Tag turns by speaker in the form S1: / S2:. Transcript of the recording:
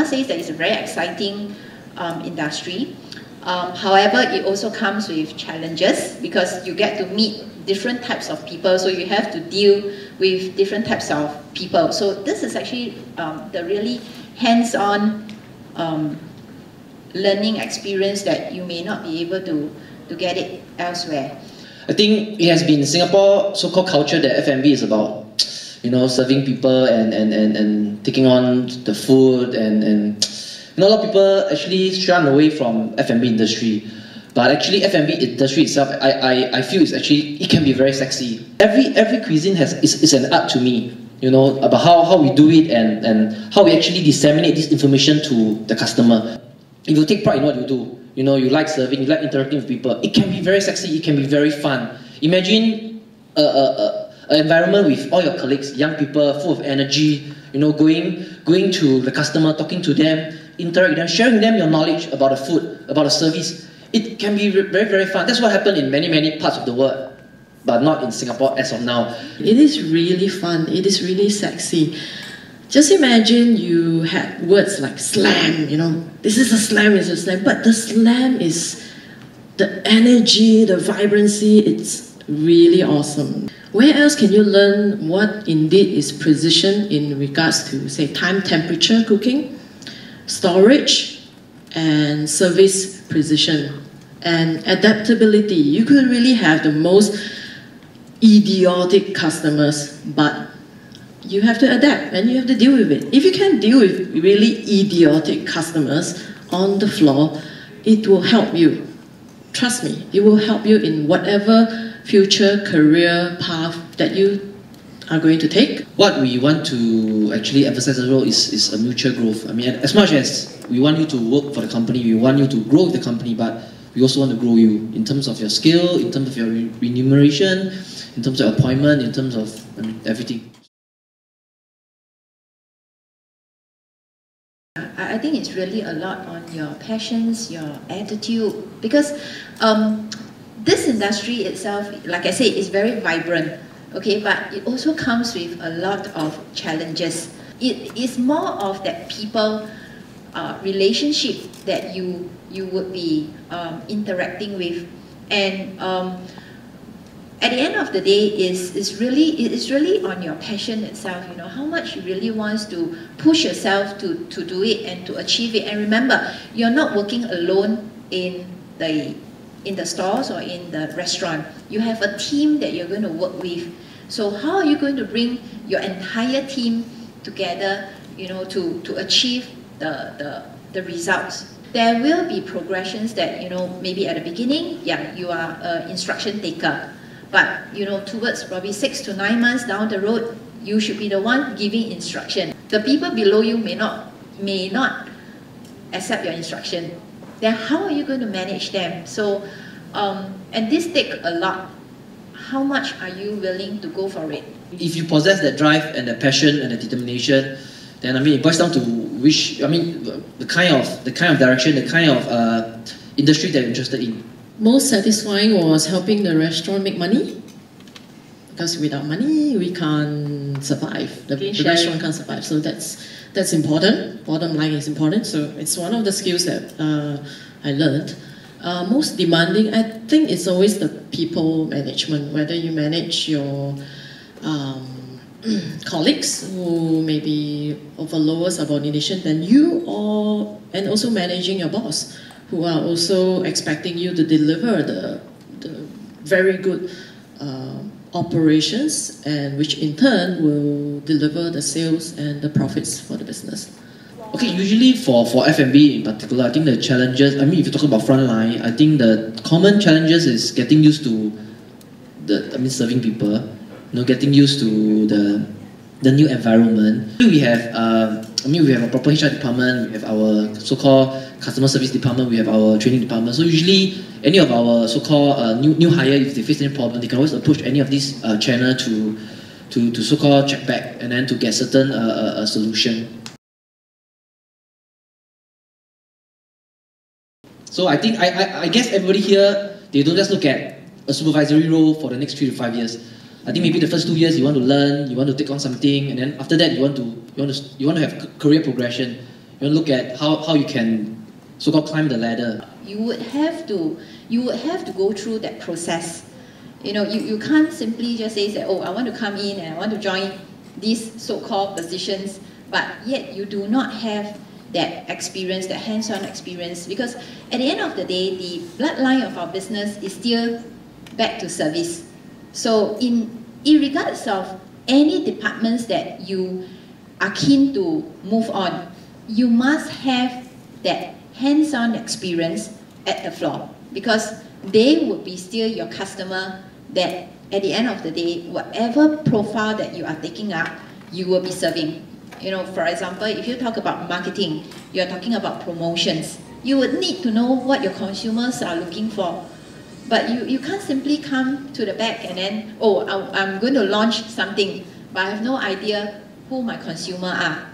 S1: must say that it's a very exciting industry. However, it also comes with challenges because you get to meet different types of people, so you have to deal with different types of people. So this is actually the really hands-on learning experience that you may not be able to get it elsewhere.
S2: I think it has been Singapore so-called culture that F&B is about, you know, serving people and taking on the food and you know, a lot of people actually shun away from F&B industry. But actually F&B industry itself, I feel it's actually, it can be very sexy. Every cuisine is an art to me, you know, about how we do it and how we actually disseminate this information to the customer. If you take pride in what you do, you know, you like serving, you like interacting with people, it can be very sexy, it can be very fun. Imagine an environment with all your colleagues, young people, full of energy, you know, going to the customer, talking to them, interact with them, sharing them your knowledge about the food, about the service. It can be very, very fun. That's what happened in many parts of the world, but not in Singapore as of now.
S3: It is really fun. It is really sexy. Just imagine you had words like slam, you know, this is a slam, it's a slam, but the slam is the energy, the vibrancy, it's really awesome. Where else can you learn what indeed is precision in regards to, say, time, temperature cooking, storage, and service precision, and adaptability? You could really have the most idiotic customers, but you have to adapt and you have to deal with it. If you can deal with really idiotic customers on the floor, it will help you. Trust me, it will help you in whatever future career path that you are going to take.
S2: What we want to actually emphasize as well is a mutual growth. I mean, as much as we want you to work for the company, we want you to grow with the company, but we also want to grow you in terms of your skill, in terms of your remuneration, in terms of appointment, in terms of everything.
S1: I think it's really a lot on your passions, your attitude, because this industry itself, like I said, is very vibrant, okay, but it also comes with a lot of challenges. It is more of that people relationship that you would be interacting with, and at the end of the day, it's really on your passion itself. You know, how much you really wants to push yourself to do it and to achieve it. And remember, you're not working alone in the stores or in the restaurant. You have a team that you're going to work with. So how are you going to bring your entire team together, you know, to achieve the results? There will be progressions that, you know, maybe at the beginning, yeah, you are an instruction taker. But, you know, towards probably 6 to 9 months down the road, you should be the one giving instruction. The people below you may not accept your instruction. Then how are you going to manage them? So, and this takes a lot. How much are you willing to go for it?
S2: If you possess that drive and the passion and the determination, then I mean it boils down to the kind of direction, the kind of industry that you're interested in.
S3: Most satisfying was helping the restaurant make money, because without money we can't survive. The restaurant can't survive. So that's important. Bottom line is important. So it's one of the skills that I learned. Most demanding, I think, it's always the people management. Whether you manage your colleagues who may be of a lower subordination than you, and also managing your boss, who are also expecting you to deliver the very good operations, and which in turn will deliver the sales and the profits for the business.
S2: Okay, usually for F&B in particular, I think the challenges, I mean, if you talk about frontline, I think the common challenges is getting used to serving people, you know, getting used to the new environment. We have we have a proper HR department, we have our so-called customer service department, we have our training department. So usually, any of our so-called new hire, if they face any problem, they can always approach any of these channel to so-called check back and then to get certain solution. So I think I guess everybody here, they don't just look at a supervisory role for the next 3 to 5 years. I think maybe the first 2 years you want to learn, you want to take on something, and then after that you want to have career progression. look at how you can so-called climb the ladder.
S1: You would have to go through that process. You can't simply just say that, oh, I want to come in and I want to join these so-called positions, but yet you do not have that experience, that hands-on experience, because at the end of the day, the bloodline of our business is still back to service. So in regards of any departments that you are keen to move on, you must have that hands-on experience at the floor, because they would be still your customer that at the end of the day, whatever profile that you are taking up, you will be serving. For example, if you talk about marketing, you're talking about promotions, you would need to know what your consumers are looking for. But you can't simply come to the back and then, oh, I'm going to launch something, but I have no idea who my consumer are.